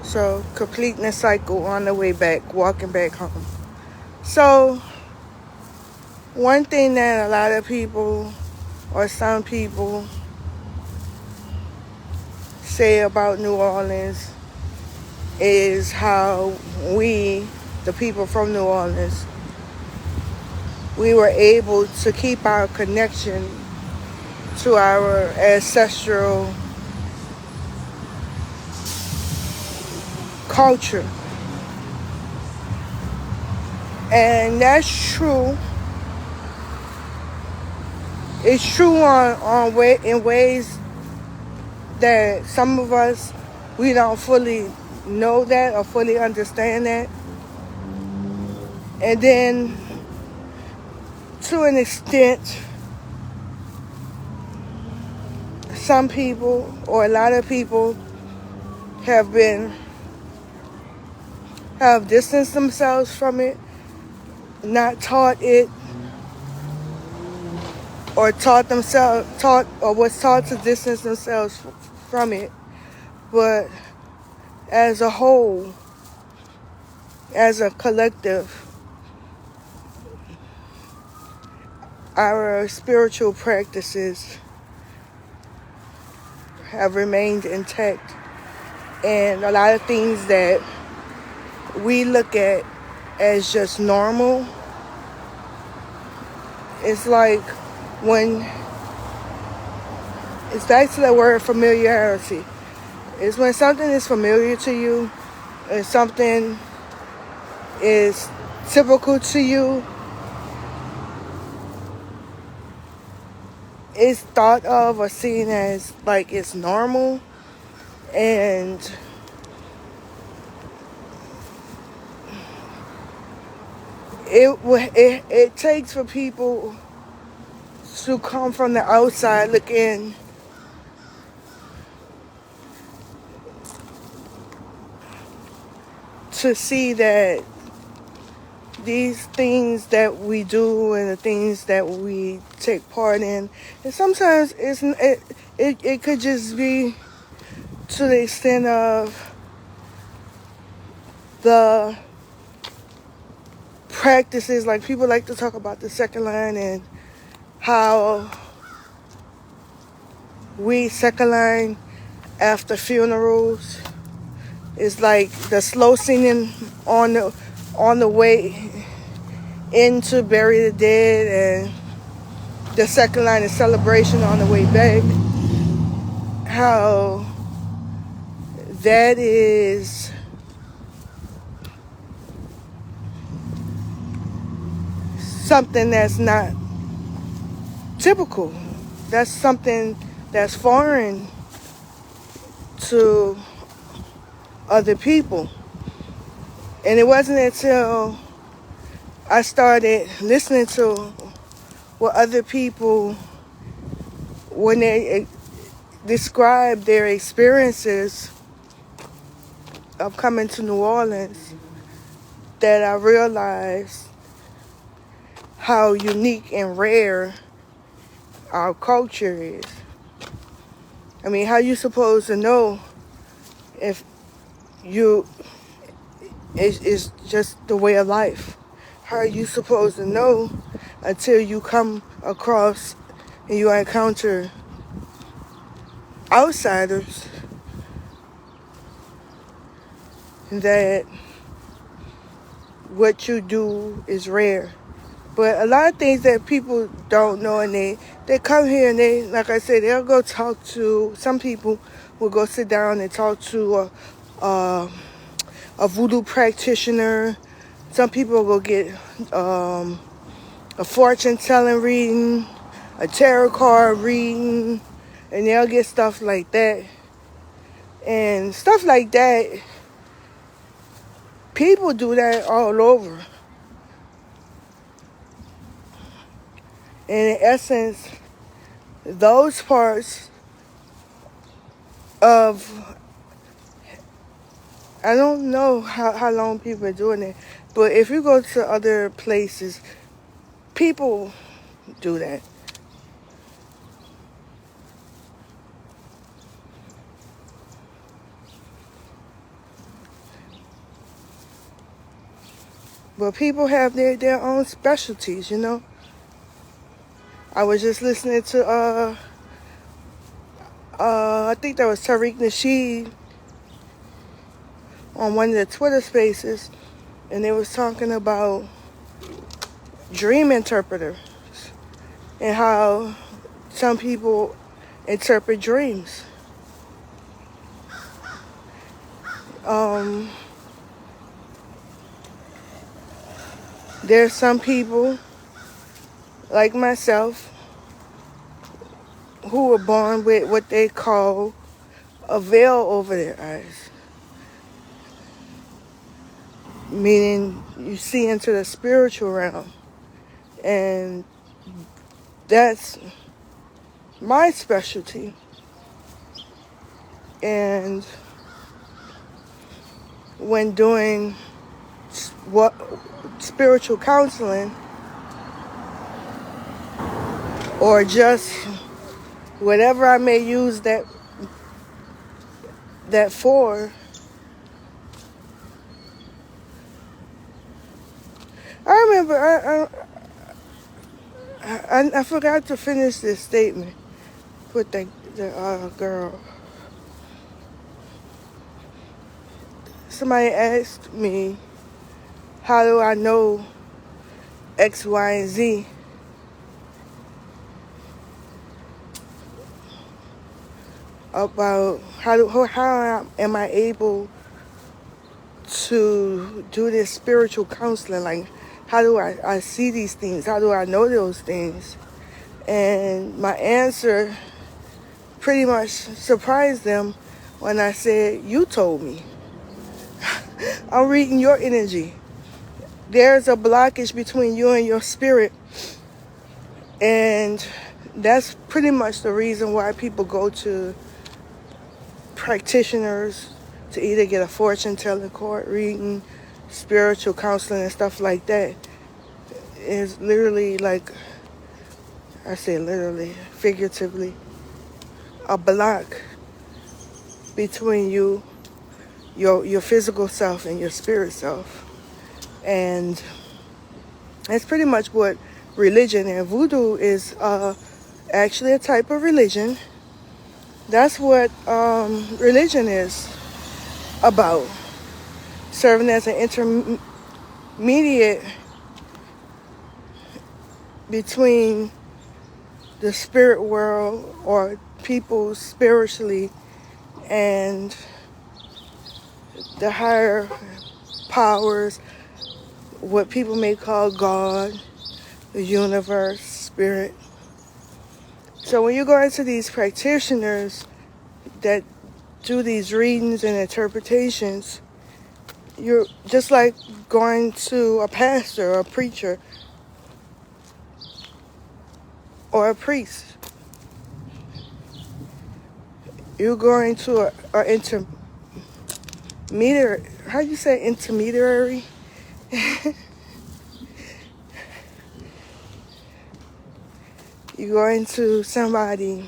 So completing the cycle on the way back, walking back home. So one thing that a lot of people or some people say about New Orleans is how we, the people from New Orleans, we were able to keep our connection to our ancestral culture. And that's true. It's true in ways that some of us, we don't fully know that or fully understand that. And then to an extent, some people or a lot of people have distanced themselves from it, not taught it, or was taught to distance themselves from it. But as a whole, as a collective, our spiritual practices have remained intact. And a lot of things that we look at as just normal, it's like when it's back to the word familiarity. It's when something is familiar to you and something is typical to you, it's thought of or seen as like it's normal. And it takes for people to come from the outside looking to see that these things that we do and the things that we take part in, and sometimes it could just be to the extent of the practices. Like, people like to talk about the second line and how we second line after funerals. It's like the slow singing on the way in to bury the dead, and the second line is celebration on the way back. How that is something that's not typical. That's something that's foreign to other people. And it wasn't until I started listening to what other people, when they describe their experiences of coming to New Orleans, that I realized how unique and rare our culture is. I mean, how you supposed to know if it's just the way of life? How are you supposed to know until you come across and you encounter outsiders that what you do is rare? But a lot of things that people don't know, and they come here and they, like I said, they'll go talk to, some people will go sit down and talk to a voodoo practitioner. Some people will get a fortune telling reading, a tarot card reading, and they'll get stuff like that. And stuff like that, people do that all over. And in essence, those parts of, I don't know how long people are doing it, but if you go to other places, people do that. But people have their own specialties, you know. I was just listening to I think that was Tariq Nasheed on one of the Twitter spaces, and they was talking about dream interpreters and how some people interpret dreams. There's some people like myself who were born with what they call a veil over their eyes, meaning you see into the spiritual realm, and that's my specialty. And when doing what spiritual counseling, or just whatever I may use that for, I remember I forgot to finish this statement with the girl. Somebody asked me, how do I know X, Y, and Z? About how am I able to do this spiritual counseling? Like, how do I see these things? How do I know those things? And my answer pretty much surprised them when I said, you told me. I'm reading your energy. There's a blockage between you and your spirit. And that's pretty much the reason why people go to practitioners to either get a fortune telling, card reading, spiritual counseling, and stuff like that. It's literally, like I say, literally, figuratively, a block between you, your physical self, and your spirit self. And that's pretty much what religion and voodoo is. Actually a type of religion. That's what religion is about. Serving as an intermediate between the spirit world, or people spiritually, and the higher powers, what people may call God, the universe, spirit. So when you go into these practitioners that do these readings and interpretations, you're just like going to a pastor or a preacher or a priest. You're going to an intermediary. How do you say intermediary? You're going to somebody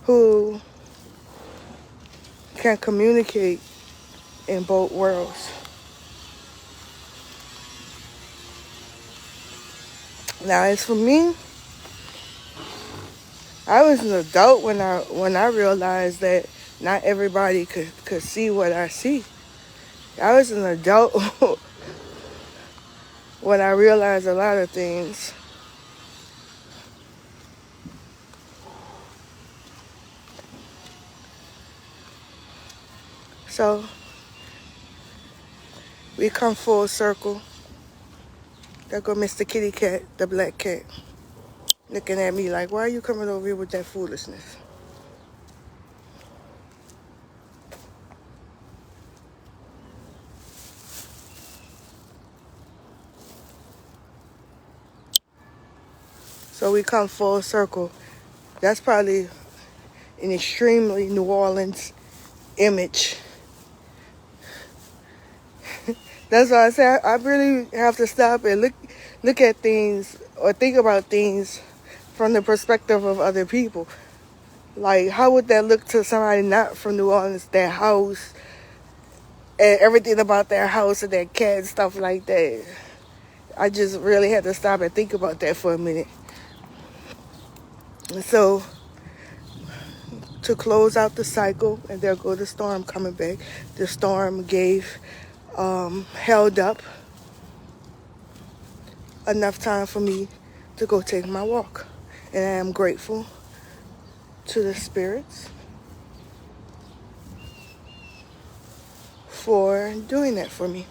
who can communicate in both worlds. Now, as for me, I was an adult when I realized that not everybody could see what I see. I was an adult when I realized a lot of things. So we come full circle. There go Mr. Kitty Cat, the black cat, looking at me like, why are you coming over here with that foolishness? So we come full circle. That's probably an extremely New Orleans image. That's why I say I really have to stop and look at things or think about things from the perspective of other people. Like, how would that look to somebody not from New Orleans? Their house, and everything about their house and their cat and stuff like that. I just really had to stop and think about that for a minute. And so, to close out the cycle, and there go the storm coming back. The storm held up enough time for me to go take my walk. And I am grateful to the spirits for doing that for me.